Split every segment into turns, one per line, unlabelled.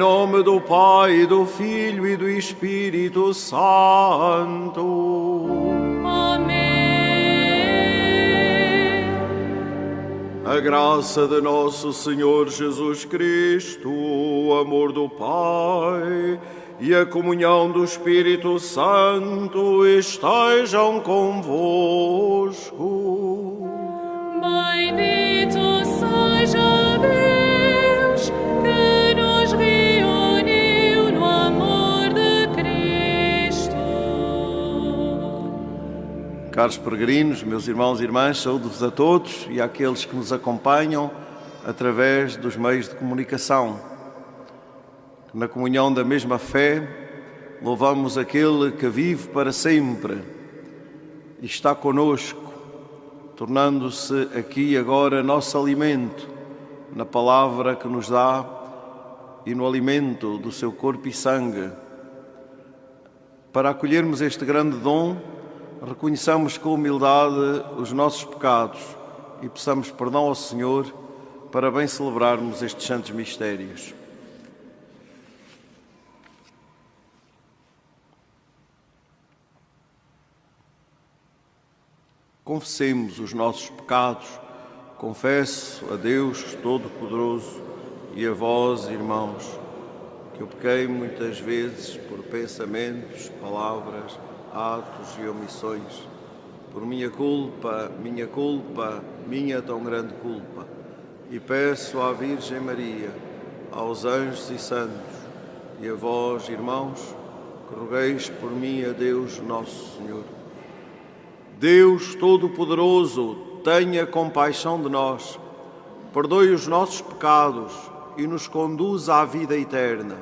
nome do Pai, do Filho e do Espírito Santo.
Amém.
A graça de nosso Senhor Jesus Cristo, o amor do Pai e a comunhão do Espírito Santo estejam convosco.
Bendito seja Deus que nos reuniu no amor de Cristo.
Caros peregrinos, meus irmãos e irmãs, saúdo-vos a todos e àqueles que nos acompanham através dos meios de comunicação. Na comunhão da mesma fé, louvamos aquele que vive para sempre e está conosco, tornando-se aqui agora nosso alimento, na palavra que nos dá e no alimento do seu corpo e sangue. Para acolhermos este grande dom, reconheçamos com humildade os nossos pecados e peçamos perdão ao Senhor para bem celebrarmos estes santos mistérios. Confessemos os nossos pecados. Confesso a Deus Todo-Poderoso e a vós, irmãos, que eu pequei muitas vezes por pensamentos, palavras, atos e omissões. Por minha culpa, minha tão grande culpa. E peço à Virgem Maria, aos anjos e santos, e a vós, irmãos, que rogueis por mim a Deus Nosso Senhor. Deus Todo-Poderoso, tenha compaixão de nós, perdoe os nossos pecados e nos conduza à vida eterna.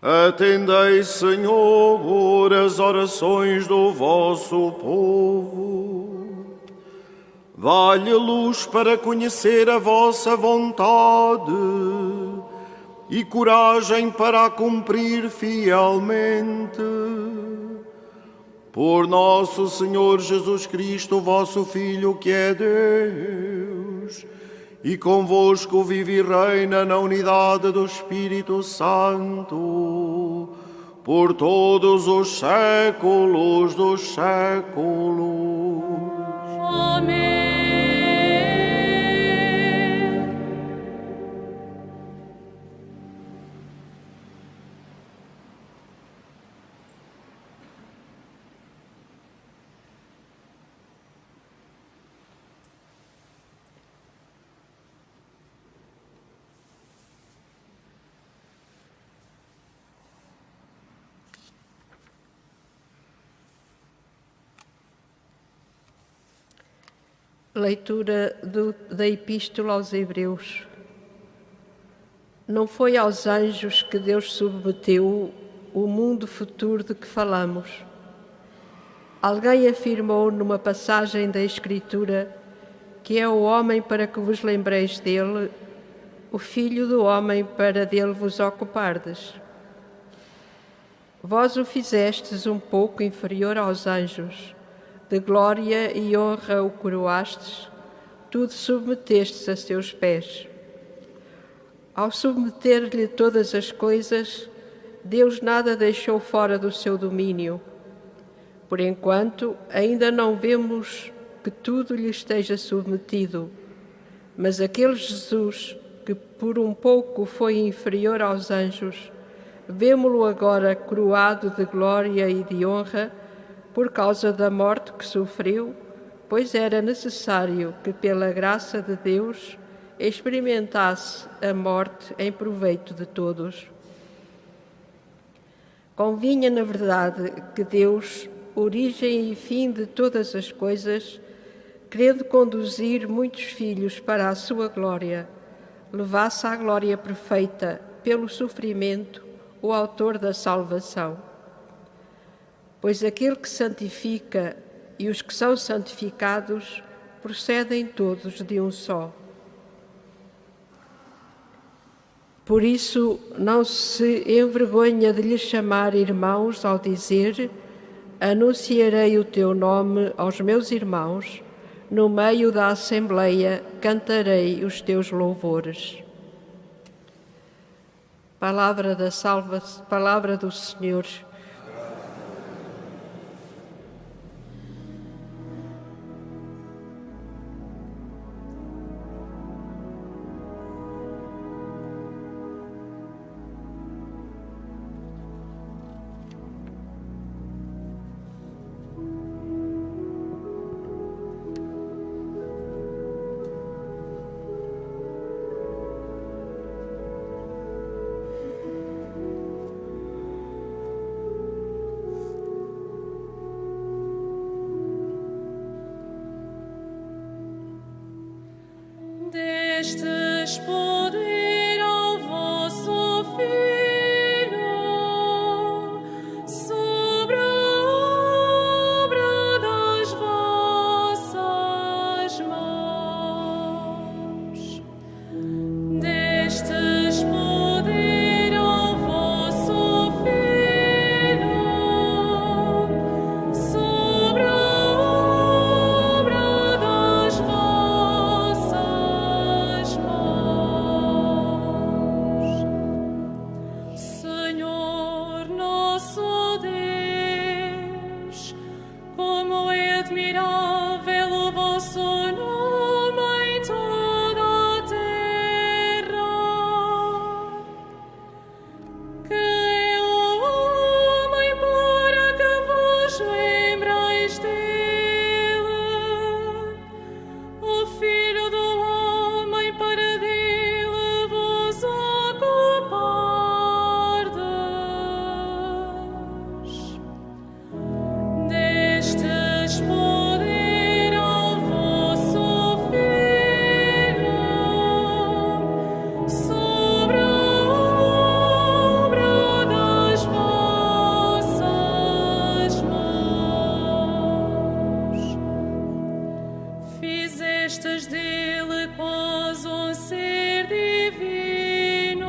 Atendei, Senhor, as orações do vosso povo. Dá-lhe luz para conhecer a vossa vontade e coragem para a cumprir fielmente. Por nosso Senhor Jesus Cristo, vosso Filho, que é Deus, e convosco vive e reina na unidade do Espírito Santo, por todos os séculos dos séculos.
Amém.
Leitura da Epístola aos Hebreus. Não foi aos anjos que Deus submeteu o mundo futuro de que falamos. Alguém afirmou numa passagem da Escritura que é o homem para que vos lembreis dele, o filho do homem para dele vos ocupardes. Vós o fizestes um pouco inferior aos anjos, de glória e honra o coroastes, tudo submetestes a seus pés. Ao submeter-lhe todas as coisas, Deus nada deixou fora do seu domínio. Por enquanto, ainda não vemos que tudo lhe esteja submetido, mas aquele Jesus que por um pouco foi inferior aos anjos, vemo-lo agora coroado de glória e de honra por causa da morte que sofreu, pois era necessário que, pela graça de Deus, experimentasse a morte em proveito de todos. Convinha, na verdade, que Deus, origem e fim de todas as coisas, querendo conduzir muitos filhos para a sua glória, levasse à glória perfeita, pelo sofrimento, o autor da salvação. Pois aquele que santifica e os que são santificados procedem todos de um só. Por isso, não se envergonha de lhes chamar irmãos ao dizer: anunciarei o teu nome aos meus irmãos, no meio da Assembleia cantarei os teus louvores. Palavra da salvação, palavra do Senhor.
Destes poder ao vosso Filho sobre a obra das vossas mãos. Destes poder ao vosso Filho sobre a obra das vossas mãos. Senhor nosso Deus, como é admirável o vosso nome em toda a terra. Que é o homem para que vos lembreis dele, o Filho do homem para dele vos ocupardes. Destes poder ao vosso Filho sobre a obra das vossas mãos. Fizestes dele quase um ser divino,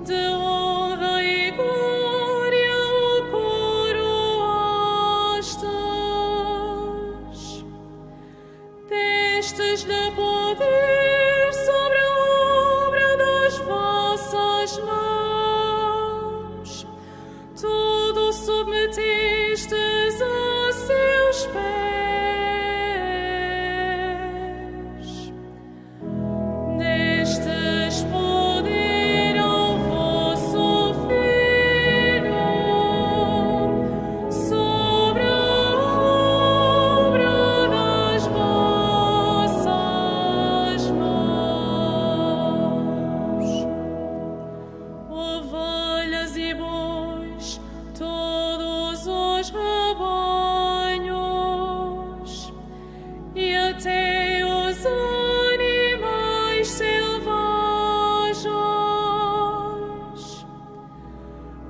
de honra e glória o coroastes. Destes-lhe poder sobre a obra das vossas mãos, tudo submetestes a seus pés. Destes poder ao vosso Filho sobre a obra das vossas mãos. Ovelhas e bois, todos os rebanhos, e até os animais selvagens,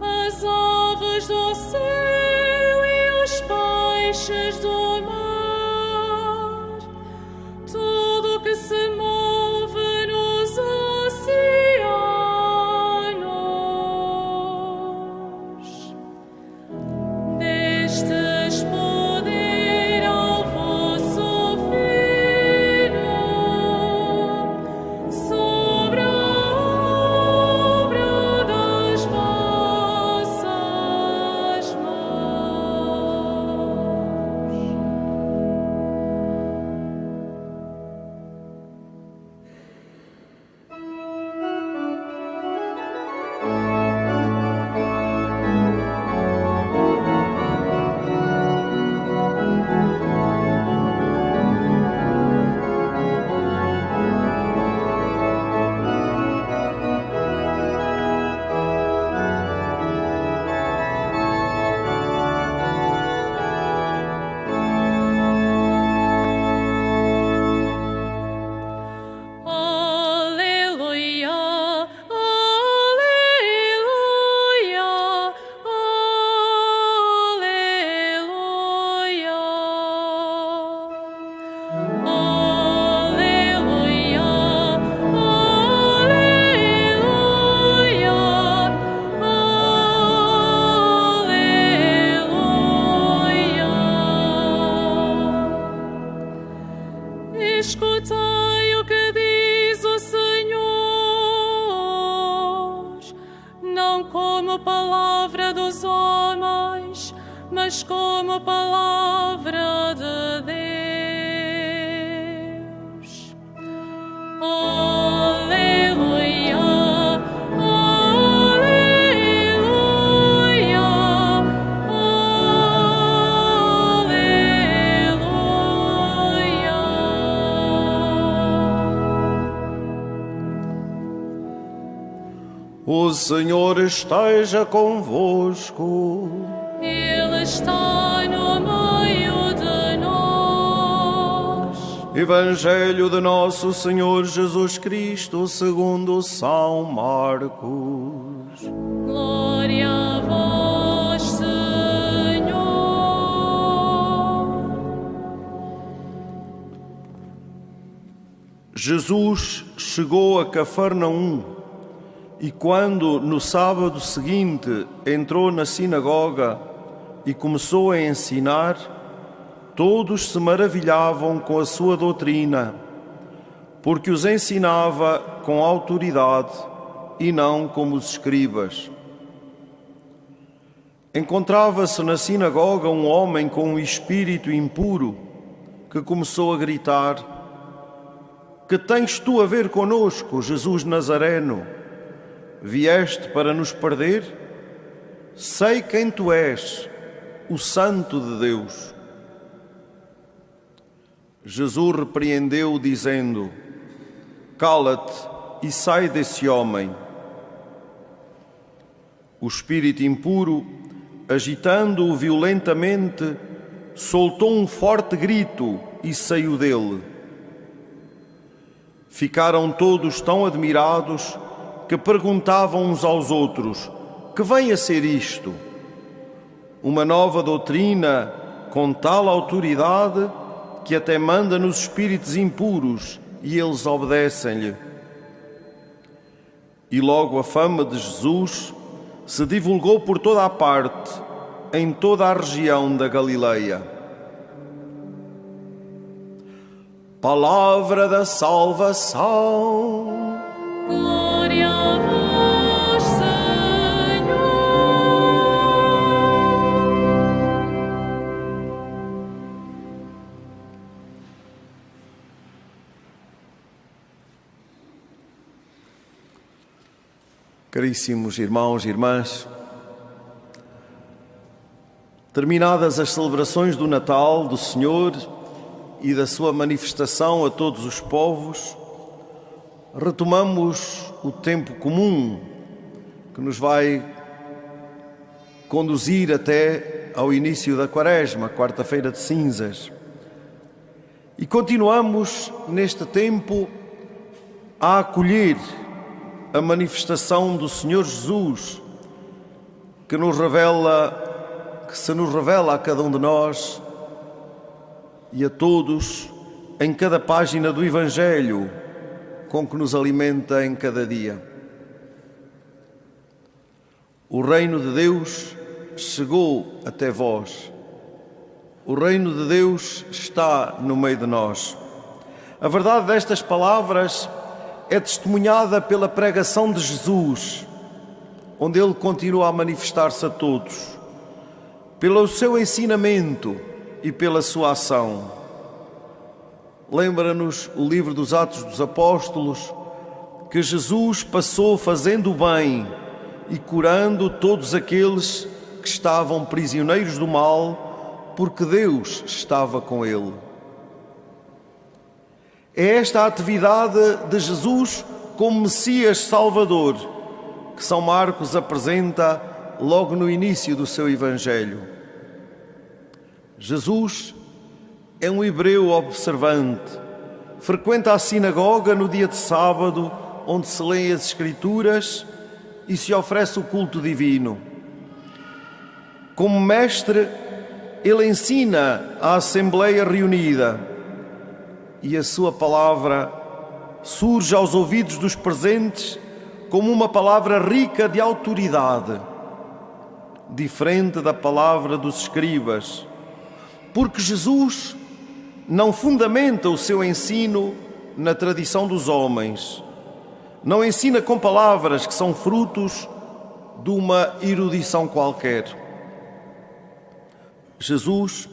as aves do céu e os peixes do mar, tudo que se move nos oceanos. Destes poder ao vosso Filho sobre a palavra de Deus. Aleluia, aleluia, aleluia.
O Senhor esteja convosco.
Ele está no meio de nós.
Evangelho de Nosso Senhor Jesus Cristo segundo São Marcos.
Glória a vós, Senhor.
Jesus chegou a Cafarnaum e quando no sábado seguinte entrou na sinagoga e começou a ensinar, todos se maravilhavam com a sua doutrina, porque os ensinava com autoridade e não como os escribas. Encontrava-se na sinagoga um homem com um espírito impuro que começou a gritar: "Que tens tu a ver conosco, Jesus Nazareno? Vieste para nos perder? Sei quem tu és, o Santo de Deus." Jesus repreendeu, dizendo: "Cala-te e sai desse homem." O espírito impuro, agitando-o violentamente, soltou um forte grito e saiu dele. Ficaram todos tão admirados que perguntavam uns aos outros: "Que vem a ser isto? Uma nova doutrina com tal autoridade que até manda nos espíritos impuros e eles obedecem-lhe." E logo a fama de Jesus se divulgou por toda a parte, em toda a região da Galileia. Palavra da salvação.
Glória a vós, Senhor.
Caríssimos irmãos e irmãs, terminadas as celebrações do Natal do Senhor e da sua manifestação a todos os povos, retomamos o tempo comum que nos vai conduzir até ao início da Quaresma, quarta-feira de cinzas. E continuamos neste tempo a acolher a manifestação do Senhor Jesus, que se nos revela a cada um de nós e a todos em cada página do Evangelho com que nos alimenta em cada dia. O reino de Deus chegou até vós. O reino de Deus está no meio de nós. A verdade destas palavras é testemunhada pela pregação de Jesus, onde ele continua a manifestar-se a todos, pelo seu ensinamento e pela sua ação. Lembra-nos o livro dos Atos dos Apóstolos que Jesus passou fazendo o bem e curando todos aqueles que estavam prisioneiros do mal, porque Deus estava com ele. É esta a atividade de Jesus como Messias Salvador que São Marcos apresenta logo no início do seu Evangelho. Jesus é um hebreu observante, frequenta a sinagoga no dia de sábado, onde se lêem as Escrituras e se oferece o culto divino. Como mestre, ele ensina a Assembleia reunida e a sua palavra surge aos ouvidos dos presentes como uma palavra rica de autoridade, diferente da palavra dos escribas, porque Jesus não fundamenta o seu ensino na tradição dos homens, não ensina com palavras que são frutos de uma erudição qualquer. Jesus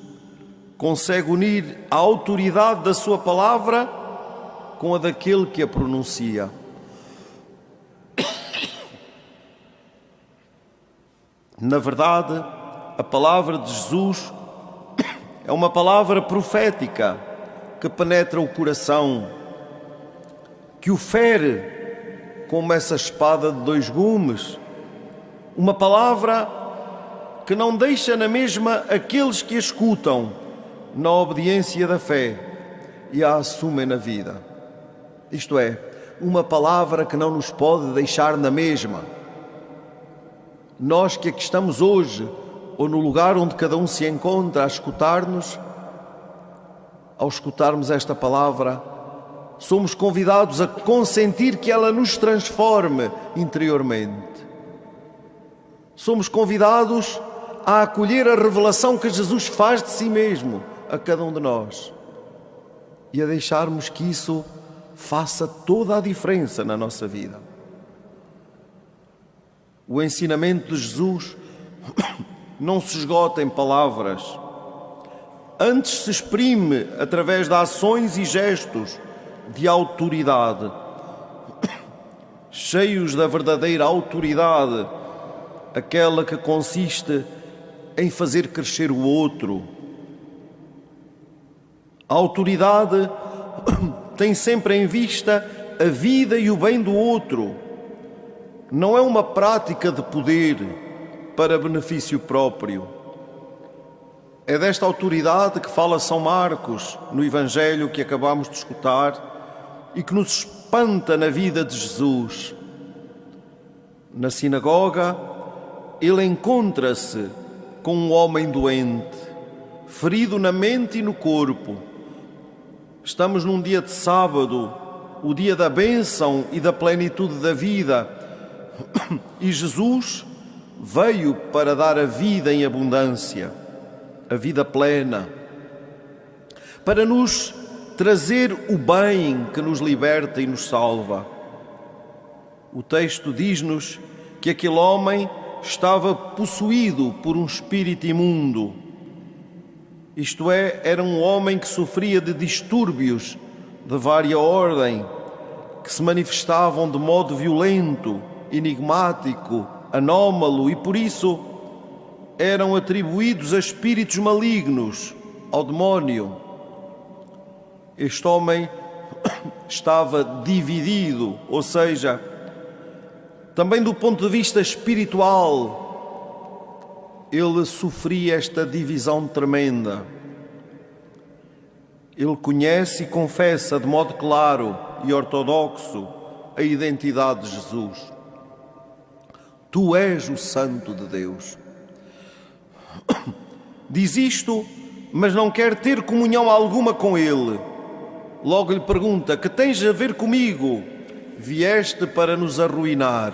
consegue unir a autoridade da sua palavra com a daquele que a pronuncia. Na verdade, a palavra de Jesus é uma palavra profética que penetra o coração, que o fere como essa espada de dois gumes. Uma palavra que não deixa na mesma aqueles que a escutam na obediência da fé e a assumem na vida. Isto é, uma palavra que não nos pode deixar na mesma. Nós que aqui estamos hoje, ou no lugar onde cada um se encontra a escutar-nos, ao escutarmos esta palavra, somos convidados a consentir que ela nos transforme interiormente. Somos convidados a acolher a revelação que Jesus faz de si mesmo a cada um de nós e a deixarmos que isso faça toda a diferença na nossa vida. O ensinamento de Jesus não se esgota em palavras. Antes se exprime através de ações e gestos de autoridade, cheios da verdadeira autoridade, aquela que consiste em fazer crescer o outro. A autoridade tem sempre em vista a vida e o bem do outro. Não é uma prática de poder para benefício próprio. É desta autoridade que fala São Marcos no Evangelho que acabamos de escutar e que nos espanta na vida de Jesus. Na sinagoga, ele encontra-se com um homem doente, ferido na mente e no corpo. Estamos num dia de sábado, o dia da bênção e da plenitude da vida, e Jesus veio para dar a vida em abundância, a vida plena, para nos trazer o bem que nos liberta e nos salva. O texto diz-nos que aquele homem estava possuído por um espírito imundo. Isto é, era um homem que sofria de distúrbios de vária ordem, que se manifestavam de modo violento, enigmático, anómalo e por isso eram atribuídos a espíritos malignos, ao demónio. Este homem estava dividido, ou seja, também do ponto de vista espiritual, ele sofria esta divisão tremenda. Ele conhece e confessa de modo claro e ortodoxo a identidade de Jesus. Tu és o Santo de Deus. Diz isto, mas não quer ter comunhão alguma com ele. Logo lhe pergunta: que tens a ver comigo? Vieste para nos arruinar.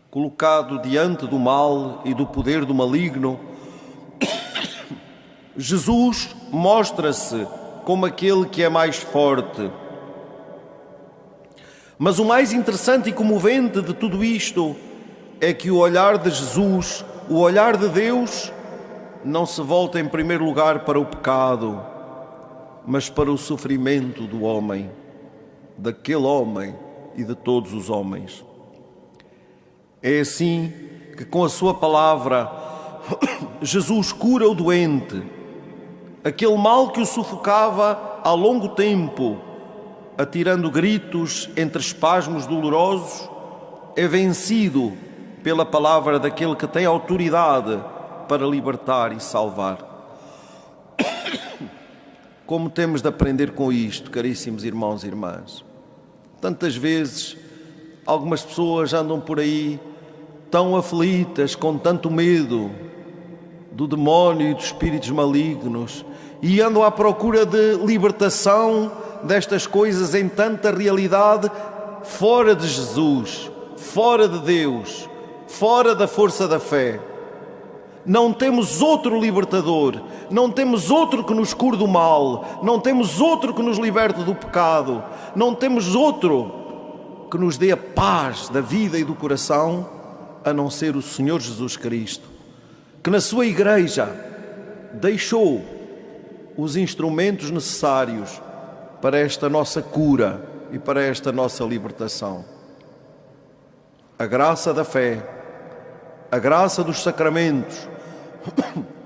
Colocado diante do mal e do poder do maligno, Jesus mostra-se como aquele que é mais forte. Mas o mais interessante e comovente de tudo isto é que o olhar de Jesus, o olhar de Deus, não se volta em primeiro lugar para o pecado, mas para o sofrimento do homem, daquele homem e de todos os homens. É assim que com a sua palavra Jesus cura o doente. Aquele mal que o sufocava há longo tempo, atirando gritos entre espasmos dolorosos, é vencido pela palavra daquele que tem autoridade para libertar e salvar. Como temos de aprender com isto, caríssimos irmãos e irmãs? Tantas vezes, algumas pessoas andam por aí tão aflitas, com tanto medo do demónio e dos espíritos malignos, e andam à procura de libertação destas coisas em tanta realidade fora de Jesus, fora de Deus, fora da força da fé. Não temos outro libertador, não temos outro que nos cure do mal, não temos outro que nos liberte do pecado, não temos outro que nos dê a paz da vida e do coração, a não ser o Senhor Jesus Cristo, que na sua Igreja deixou os instrumentos necessários para esta nossa cura e para esta nossa libertação. A graça da fé, a graça dos sacramentos,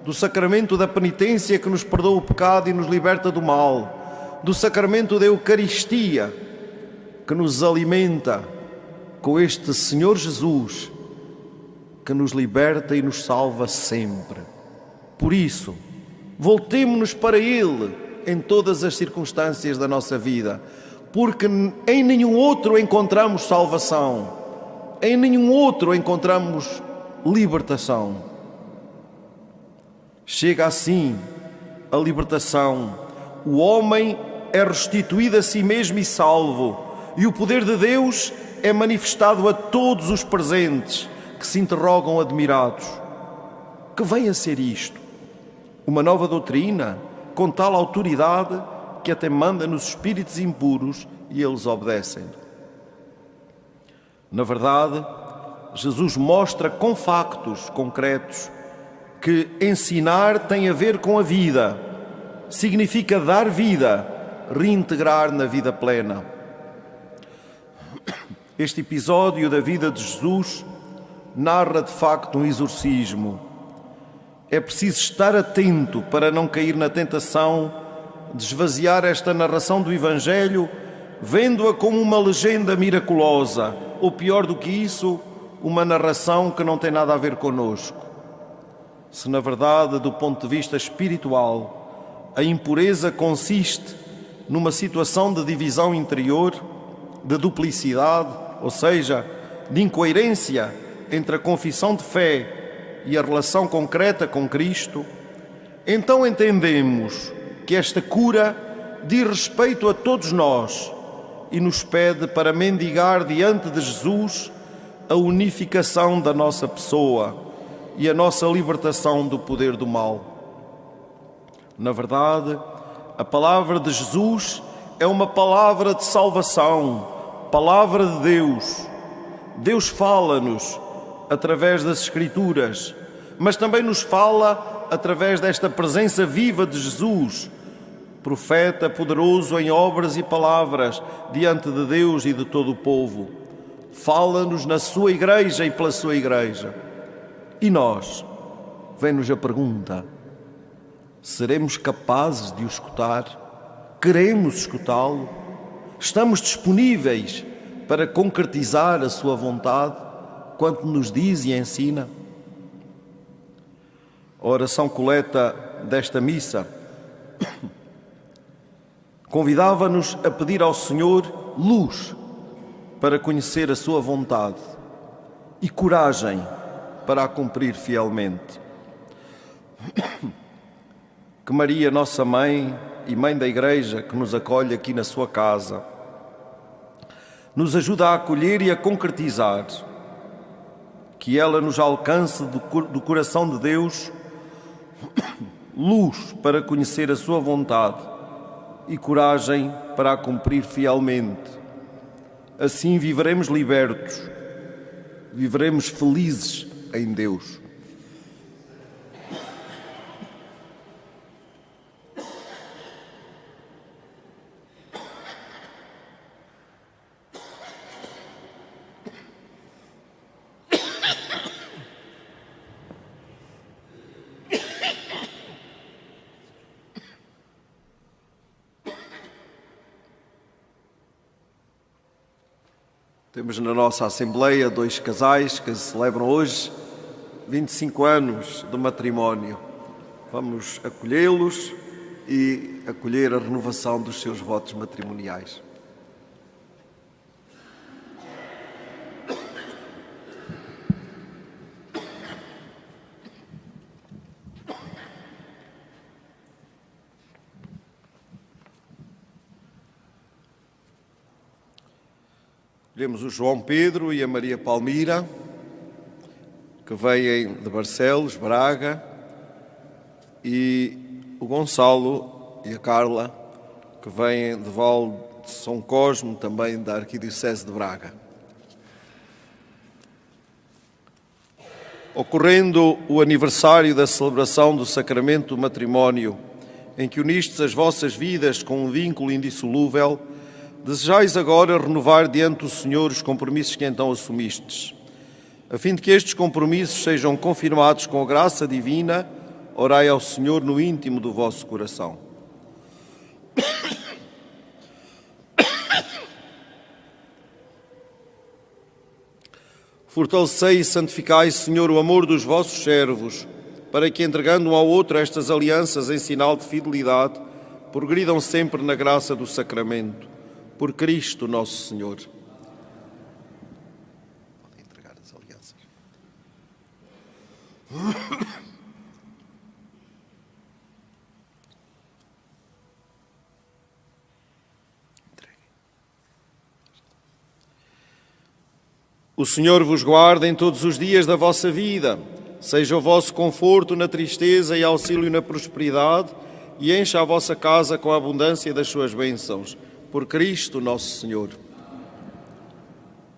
do sacramento da penitência que nos perdoa o pecado e nos liberta do mal, do sacramento da Eucaristia que nos alimenta com este Senhor Jesus que nos liberta e nos salva sempre. Por isso, voltemo-nos para Ele em todas as circunstâncias da nossa vida, porque em nenhum outro encontramos salvação, em nenhum outro encontramos libertação. Chega assim a libertação, o homem é restituído a si mesmo e salvo, e o poder de Deus é manifestado a todos os presentes que se interrogam admirados. Que vem a ser isto? Uma nova doutrina, com tal autoridade que até manda nos espíritos impuros e eles obedecem. Na verdade, Jesus mostra com factos concretos que ensinar tem a ver com a vida, significa dar vida, reintegrar na vida plena. Este episódio da vida de Jesus narra de facto um exorcismo. É preciso estar atento para não cair na tentação de esvaziar esta narração do Evangelho, vendo-a como uma legenda miraculosa, ou pior do que isso, uma narração que não tem nada a ver connosco. Se na verdade, do ponto de vista espiritual, a impureza consiste numa situação de divisão interior, de duplicidade, ou seja, de incoerência entre a confissão de fé e a relação concreta com Cristo, então entendemos que esta cura diz respeito a todos nós e nos pede para mendigar diante de Jesus a unificação da nossa pessoa e a nossa libertação do poder do mal. Na verdade, a palavra de Jesus é uma palavra de salvação, palavra de Deus. Deus fala-nos através das Escrituras, mas também nos fala através desta presença viva de Jesus, profeta poderoso em obras e palavras diante de Deus e de todo o povo. Fala-nos na sua Igreja e pela sua Igreja. E nós, vem-nos a pergunta, seremos capazes de o escutar? Queremos escutá-lo? Estamos disponíveis para concretizar a sua vontade quanto nos diz e ensina? A oração coleta desta missa convidava-nos a pedir ao Senhor luz para conhecer a sua vontade e coragem para a cumprir fielmente. Que Maria, nossa Mãe e Mãe da Igreja, que nos acolhe aqui na sua casa, nos ajude a acolher e a concretizar, que ela nos alcance do coração de Deus luz para conhecer a sua vontade e coragem para a cumprir fielmente. Assim viveremos libertos, viveremos felizes em Deus. Temos na nossa Assembleia 2 casais que celebram hoje 25 anos de matrimónio. Vamos acolhê-los e acolher a renovação dos seus votos matrimoniais. Temos o João Pedro e a Maria Palmira, que vêm de Barcelos, Braga, e o Gonçalo e a Carla, que vêm de Val de São Cosme, também da Arquidiocese de Braga. Ocorrendo o aniversário da celebração do sacramento do matrimónio, em que unistes as vossas vidas com um vínculo indissolúvel, desejais agora renovar diante do Senhor os compromissos que então assumistes. A fim de que estes compromissos sejam confirmados com a graça divina, orai ao Senhor no íntimo do vosso coração. Fortalecei e santificai, Senhor, o amor dos vossos servos, para que, entregando um ao outro estas alianças em sinal de fidelidade, progridam sempre na graça do sacramento. Por Cristo nosso Senhor. Podem entregar as alianças. O Senhor vos guarde em todos os dias da vossa vida, seja o vosso conforto na tristeza e auxílio na prosperidade, e encha a vossa casa com a abundância das suas bênçãos. Por Cristo nosso Senhor.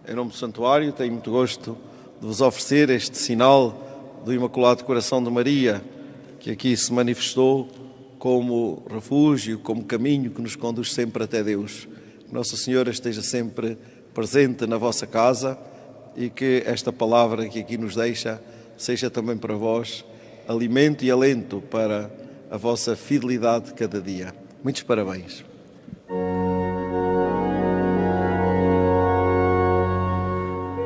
Em nome do Santuário, tenho muito gosto de vos oferecer este sinal do Imaculado Coração de Maria, que aqui se manifestou como refúgio, como caminho que nos conduz sempre até Deus. Que Nossa Senhora esteja sempre presente na vossa casa e que esta palavra que aqui nos deixa seja também para vós alimento e alento para a vossa fidelidade de cada dia. Muitos parabéns.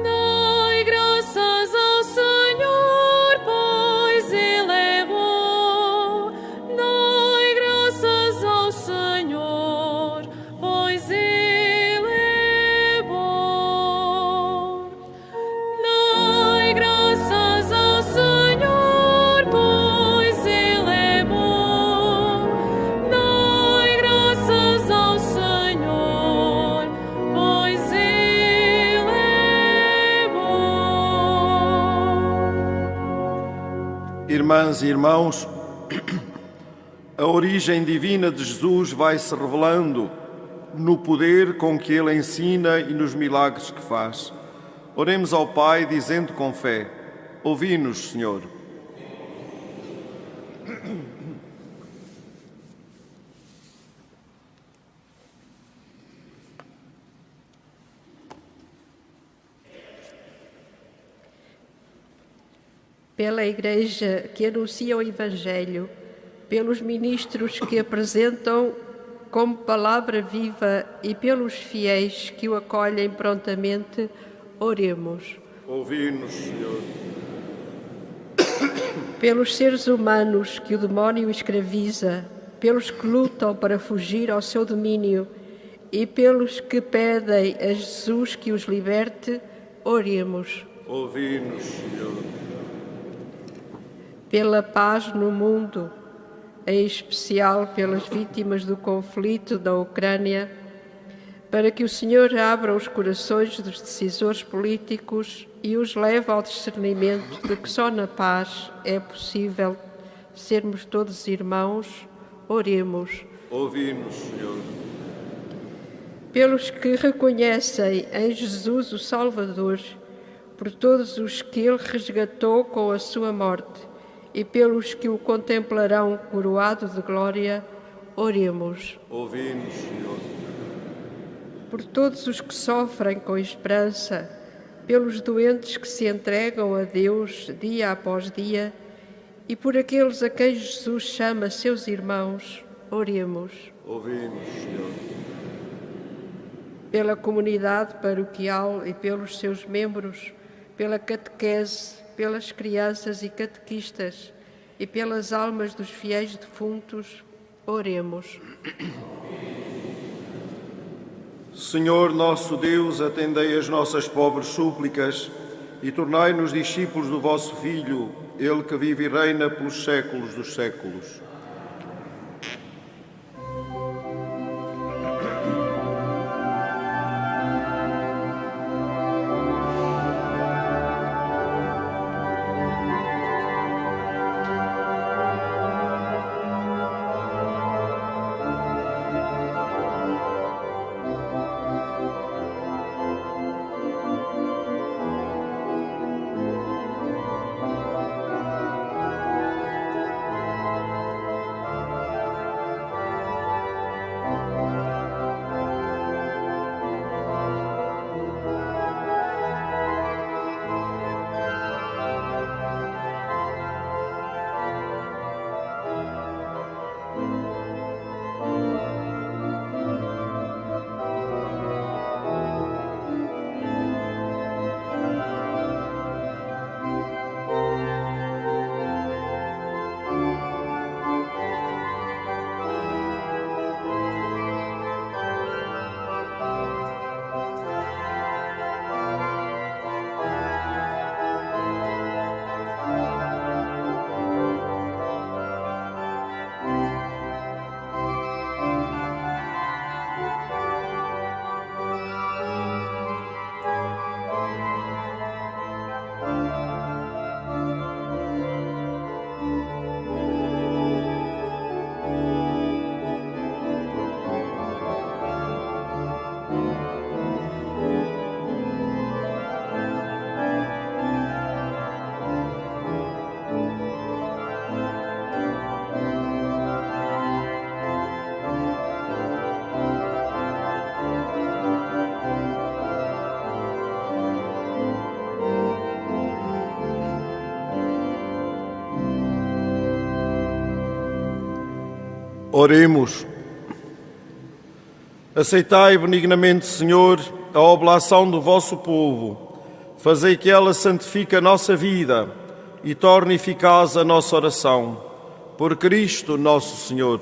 Dai graças ao Senhor, pois Ele é bom. Dai graças ao Senhor, pois Ele é bom. Dai graças ao Senhor, pois Ele é bom. Dai graças ao Senhor, pois Ele é bom.
Irmãs e irmãos, a origem divina de Jesus vai se revelando no poder com que Ele ensina e nos milagres que faz. Oremos ao Pai dizendo com fé: ouvi-nos, Senhor.
Pela Igreja que anuncia o Evangelho, pelos ministros que apresentam como palavra viva e pelos fiéis que o acolhem prontamente, oremos.
Ouvi-nos, Senhor.
Pelos seres humanos que o demónio escraviza, pelos que lutam para fugir ao seu domínio e pelos que pedem a Jesus que os liberte, oremos.
Ouvi-nos, Senhor.
Pela paz no mundo, em especial pelas vítimas do conflito da Ucrânia, para que o Senhor abra os corações dos decisores políticos e os leve ao discernimento de que só na paz é possível sermos todos irmãos, oremos.
Ouvi-nos, Senhor.
Pelos que reconhecem em Jesus o Salvador, por todos os que Ele resgatou com a sua morte, e pelos que o contemplarão coroado de glória, oremos.
Ouvi-nos, Senhor.
Por todos os que sofrem com esperança, pelos doentes que se entregam a Deus dia após dia, e por aqueles a quem Jesus chama seus irmãos, oremos.
Ouvi-nos, Senhor.
Pela comunidade paroquial e pelos seus membros, pela catequese, pelas crianças e catequistas e pelas almas dos fiéis defuntos, oremos.
Senhor nosso Deus, atendei as nossas pobres súplicas e tornai-nos discípulos do vosso Filho, Ele que vive e reina pelos séculos dos séculos. Oremos. Aceitai benignamente, Senhor, a oblação do vosso povo. Fazei que ela santifique a nossa vida e torne eficaz a nossa oração. Por Cristo nosso Senhor.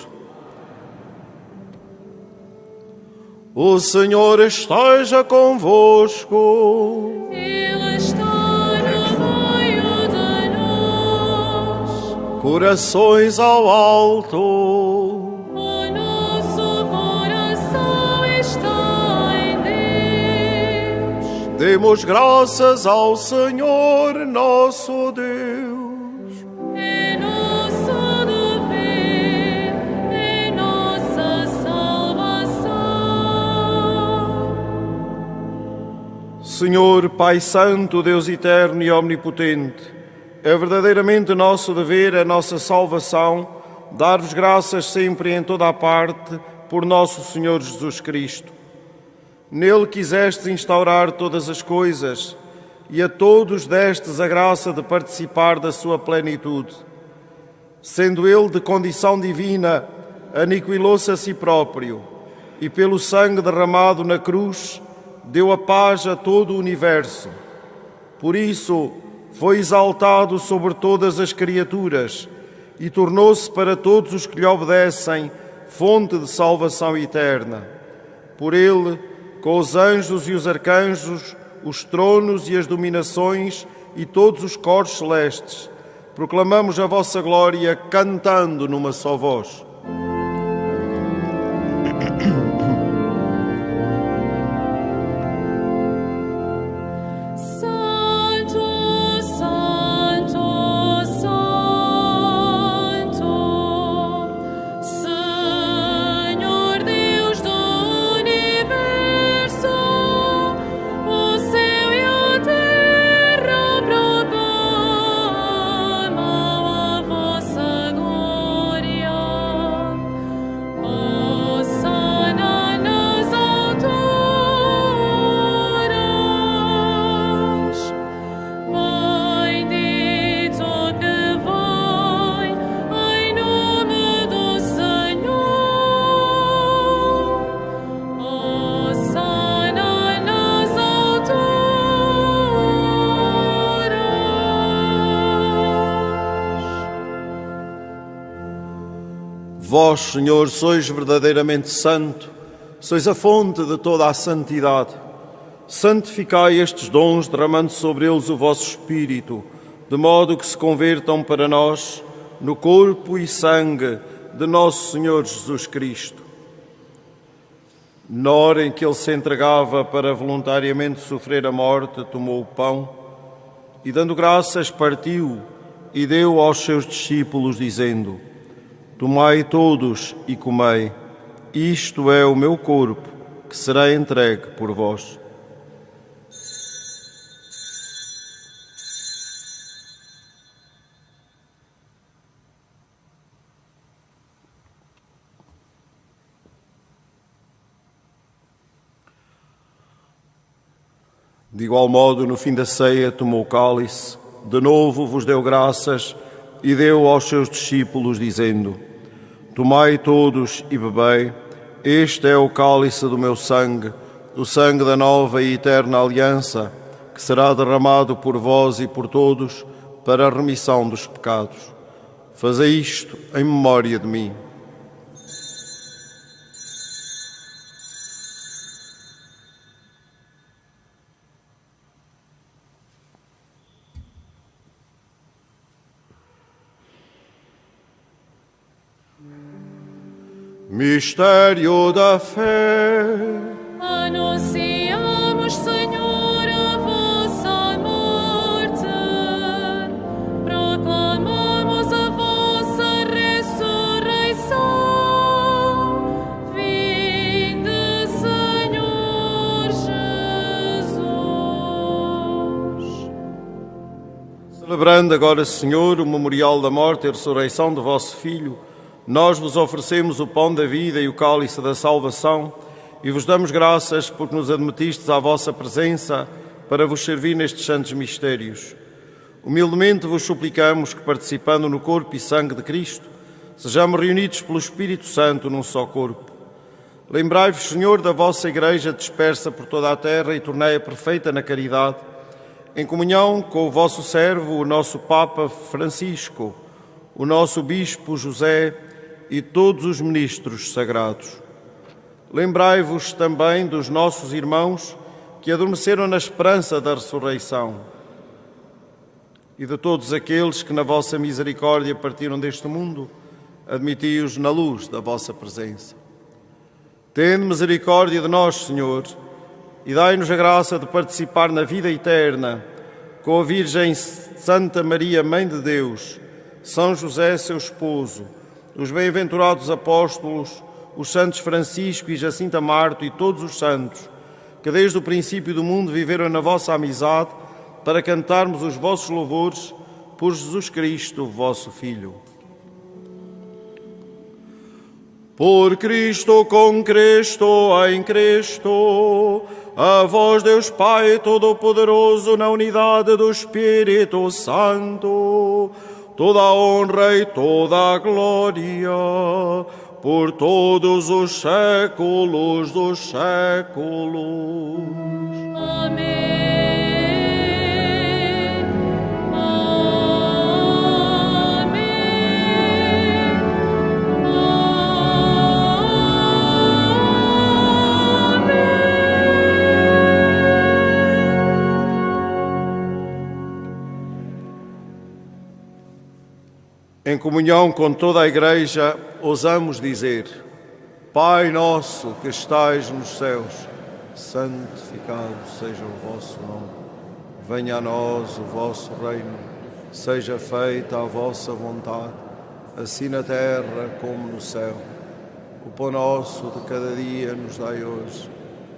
O Senhor esteja convosco.
Ele está no meio de nós.
Corações ao alto.
O nosso coração está em Deus.
Demos graças ao Senhor nosso Deus.
É nosso dever, é nossa salvação.
Senhor, Pai Santo, Deus eterno e omnipotente, é verdadeiramente nosso dever, a nossa salvação, dar-vos graças sempre e em toda a parte por nosso Senhor Jesus Cristo. Nele quisestes instaurar todas as coisas e a todos destes a graça de participar da sua plenitude. Sendo ele de condição divina, aniquilou-se a si próprio e pelo sangue derramado na cruz deu a paz a todo o universo. Por isso foi exaltado sobre todas as criaturas e tornou-se para todos os que lhe obedecem fonte de salvação eterna. Por ele, com os anjos e os arcanjos, os tronos e as dominações e todos os coros celestes, proclamamos a vossa glória cantando numa só voz. Vós, Senhor, sois verdadeiramente santo, sois a fonte de toda a santidade. Santificai estes dons, derramando sobre eles o vosso Espírito, de modo que se convertam para nós no corpo e sangue de nosso Senhor Jesus Cristo. Na hora em que ele se entregava para voluntariamente sofrer a morte, tomou o pão e, dando graças, partiu e deu aos seus discípulos, dizendo: Tomai todos e comei, isto é o meu corpo, que será entregue por vós. De igual modo, no fim da ceia, tomou o cálice, de novo vos deu graças e deu aos seus discípulos, dizendo: Tomai todos e bebei, este é o cálice do meu sangue, o sangue da nova e eterna aliança, que será derramado por vós e por todos para a remissão dos pecados. Fazei isto em memória de mim. Mistério da fé.
Anunciamos, Senhor, a vossa morte, proclamamos a vossa ressurreição. Vinde, Senhor Jesus.
Celebrando agora, Senhor, o memorial da morte e ressurreição do vosso Filho, nós vos oferecemos o pão da vida e o cálice da salvação e vos damos graças porque nos admitistes à vossa presença para vos servir nestes santos mistérios. Humildemente vos suplicamos que, participando no corpo e sangue de Cristo, sejamos reunidos pelo Espírito Santo num só corpo. Lembrai-vos, Senhor, da vossa Igreja dispersa por toda a terra e tornei-a perfeita na caridade, em comunhão com o vosso servo, o nosso Papa Francisco, o nosso Bispo José e todos os ministros sagrados. Lembrai-vos também dos nossos irmãos que adormeceram na esperança da ressurreição e de todos aqueles que na vossa misericórdia partiram deste mundo, admiti-os na luz da vossa presença. Tende misericórdia de nós, Senhor, e dai-nos a graça de participar na vida eterna com a Virgem Santa Maria, Mãe de Deus, São José, seu esposo, os bem-aventurados apóstolos, os santos Francisco e Jacinta Marto e todos os santos, que desde o princípio do mundo viveram na vossa amizade, para cantarmos os vossos louvores por Jesus Cristo, vosso Filho. Por Cristo, com Cristo, em Cristo, a vós, Deus Pai Todo-Poderoso, na unidade do Espírito Santo, toda a honra e toda a glória, por todos os séculos dos séculos.
Amém.
Em comunhão com toda a Igreja, ousamos dizer: Pai nosso que estais nos céus, santificado seja o vosso nome. Venha a nós o vosso reino, seja feita a vossa vontade, assim na terra como no céu. O pão nosso de cada dia nos dai hoje.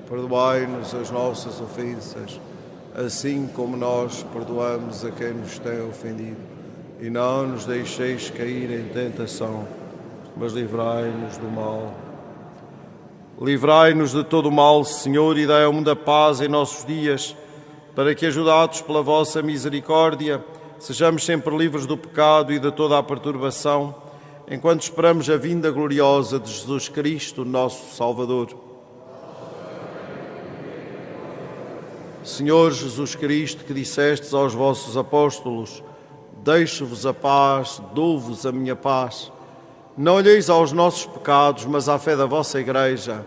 Perdoai-nos as nossas ofensas, assim como nós perdoamos a quem nos tem ofendido. E não nos deixeis cair em tentação, mas livrai-nos do mal. Livrai-nos de todo o mal, Senhor, e dai ao mundo a paz em nossos dias, para que, ajudados pela vossa misericórdia, sejamos sempre livres do pecado e de toda a perturbação, enquanto esperamos a vinda gloriosa de Jesus Cristo, nosso Salvador. Senhor Jesus Cristo, que dissestes aos vossos apóstolos: deixo-vos a paz, dou-vos a minha paz. Não olheis aos nossos pecados, mas à fé da vossa Igreja,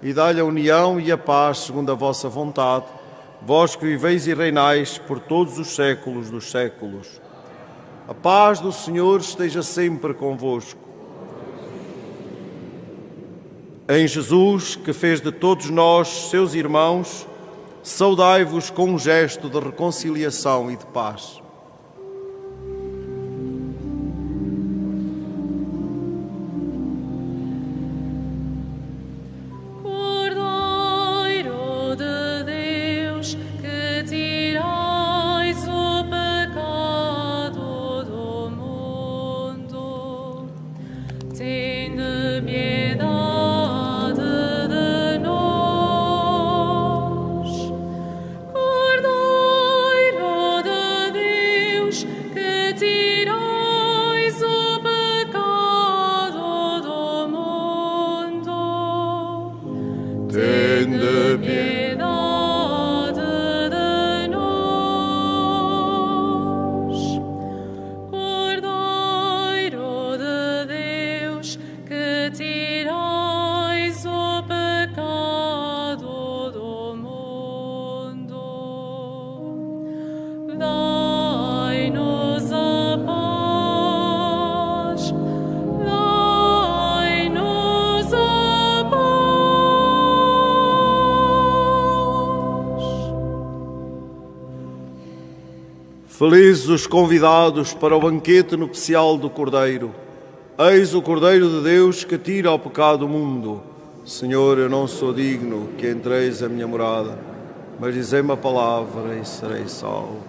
e dai-lhe a união e a paz segundo a vossa vontade, vós que viveis e reinais por todos os séculos dos séculos. A paz do Senhor esteja sempre convosco. Em Jesus, que fez de todos nós seus irmãos, saudai-vos com um gesto de reconciliação e de paz. Felizes os convidados para o banquete nupcial do Cordeiro. Eis o Cordeiro de Deus que tira o pecado do mundo. Senhor, eu não sou digno que entreis a minha morada, mas dizei-me a palavra e serei salvo.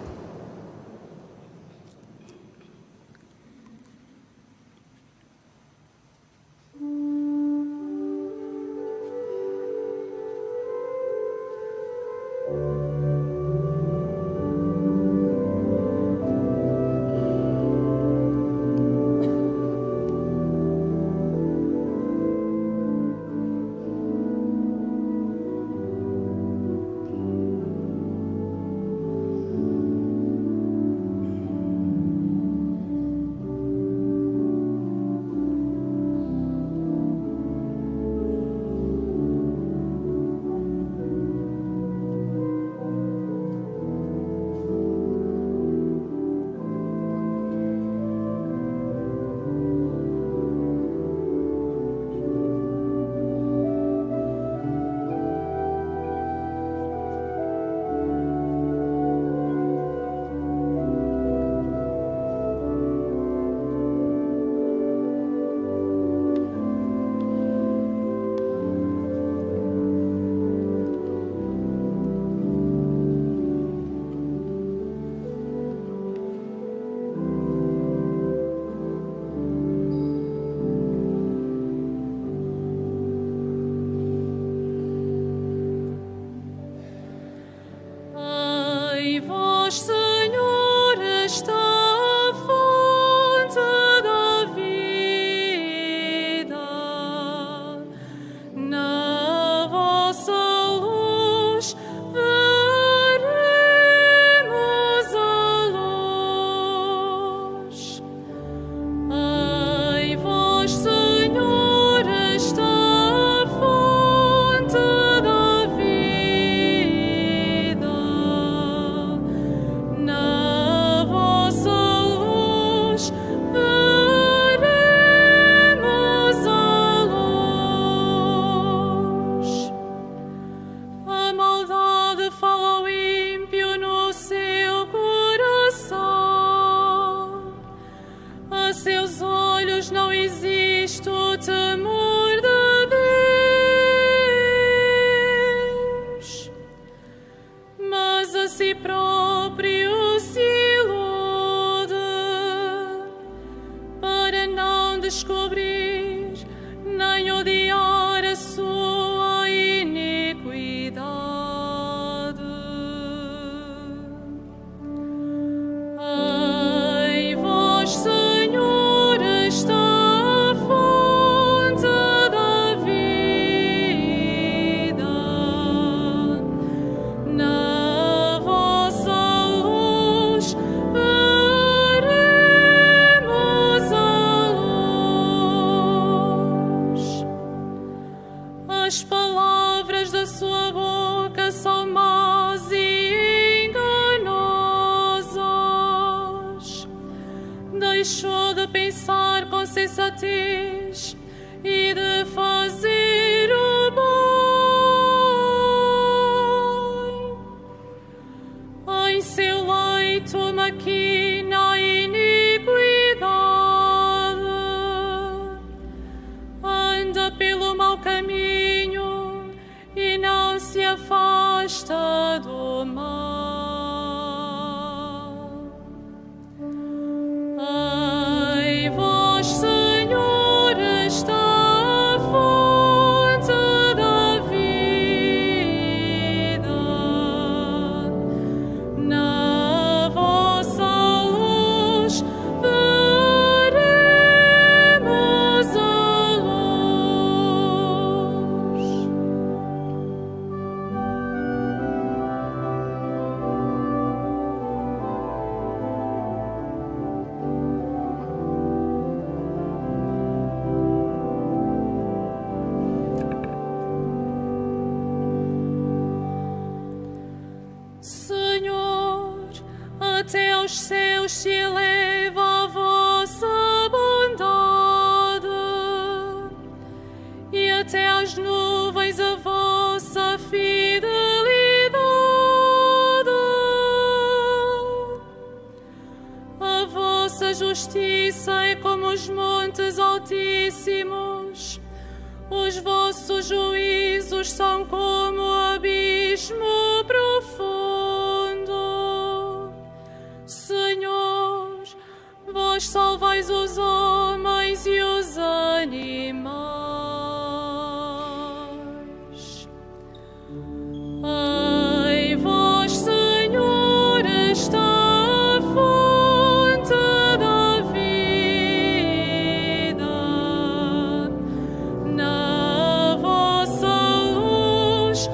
sensatez e de fazer o bem. Em seu leito maquina a iniquidade, anda pelo mau caminho e não se afasta do mal. Ai, vós, Senhor, está a fonte da vida. Na vossa luz veremos a luz. Senhor, até aos céus se eleva a vossa bondade, e até às nuvens a vossa fidelidade. A vossa justiça é como os montes altíssimos, os vossos juízos são como o abismo profundo. Senhor, vós salvais os homens e os animais. Ai, vós, Senhor, está a fonte da vida. Na vossa luz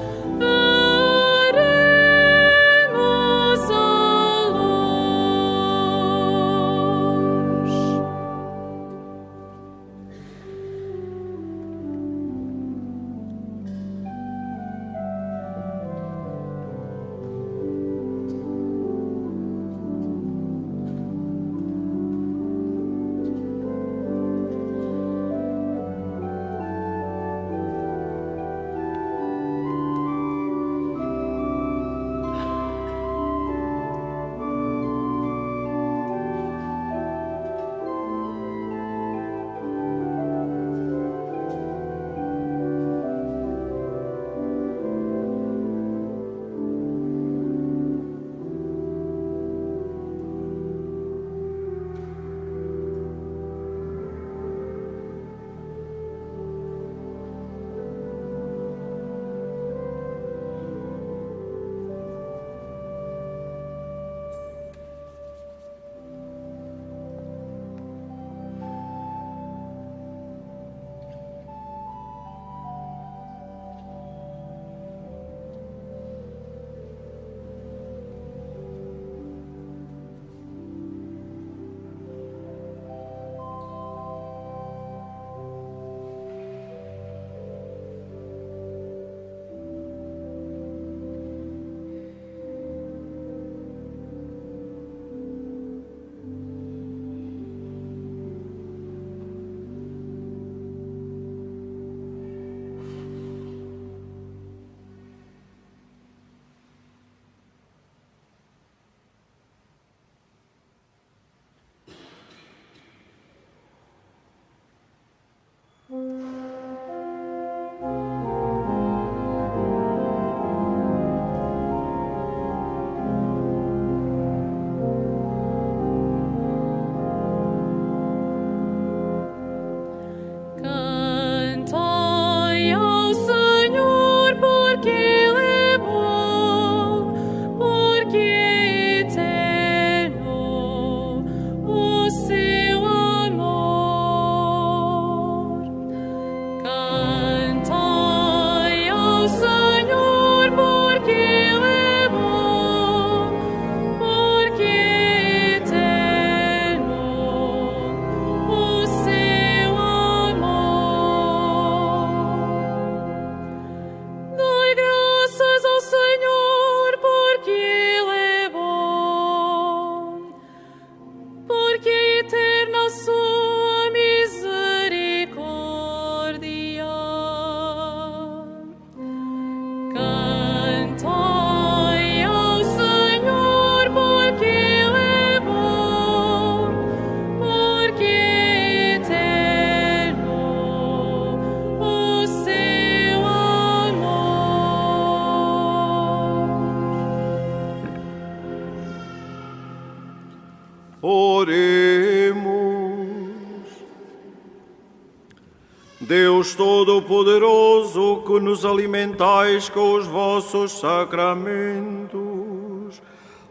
Deus Todo-Poderoso, que nos alimentais com os vossos sacramentos,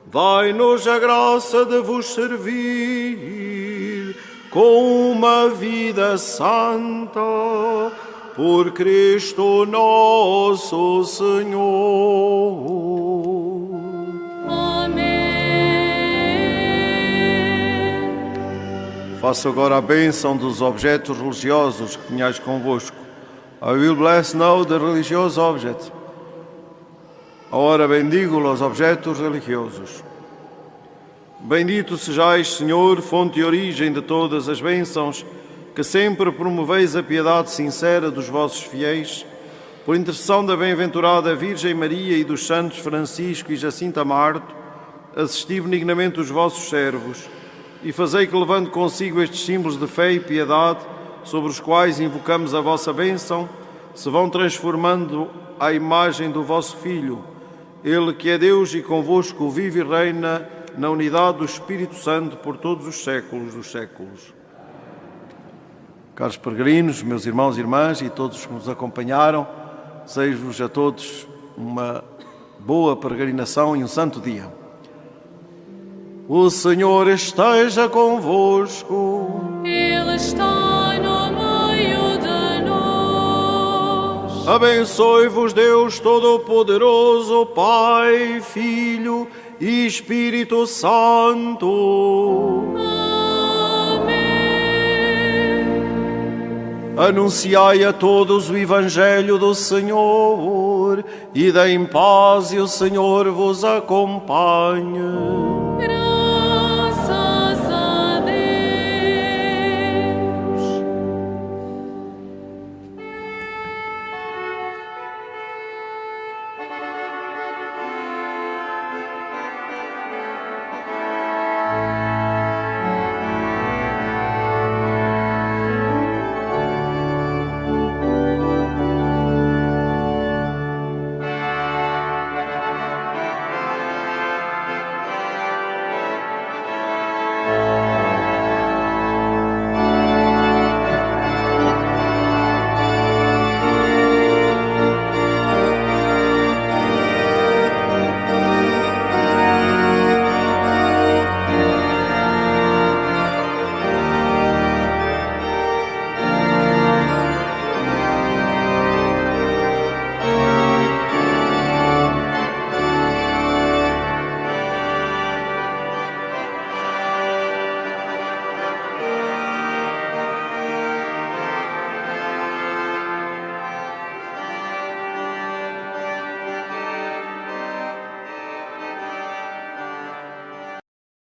dai-nos a graça de vos servir com uma vida santa, por Cristo nosso Senhor.
Amém.
Faço agora a bênção dos objetos religiosos que tenhais convosco. I will bless now the religious object. Ora bendigo os objetos religiosos. Bendito sejais, Senhor, fonte e origem de todas as bênçãos, que sempre promoveis a piedade sincera dos vossos fiéis, por intercessão da bem-aventurada Virgem Maria e dos santos Francisco e Jacinta Marto, assisti benignamente os vossos servos e fazei que, levando consigo estes símbolos de fé e piedade, sobre os quais invocamos a vossa bênção, se vão transformando à imagem do vosso Filho, Ele que é Deus e convosco vive e reina na unidade do Espírito Santo por todos os séculos dos séculos. Caros peregrinos, meus irmãos e irmãs e todos que nos acompanharam, desejo-vos a todos uma boa peregrinação e um santo dia. O Senhor esteja convosco.
Ele está no meio de nós.
Abençoe-vos Deus Todo-Poderoso, Pai, Filho e Espírito Santo.
Amém.
Anunciai a todos o Evangelho do Senhor e deem paz e o Senhor vos acompanhe.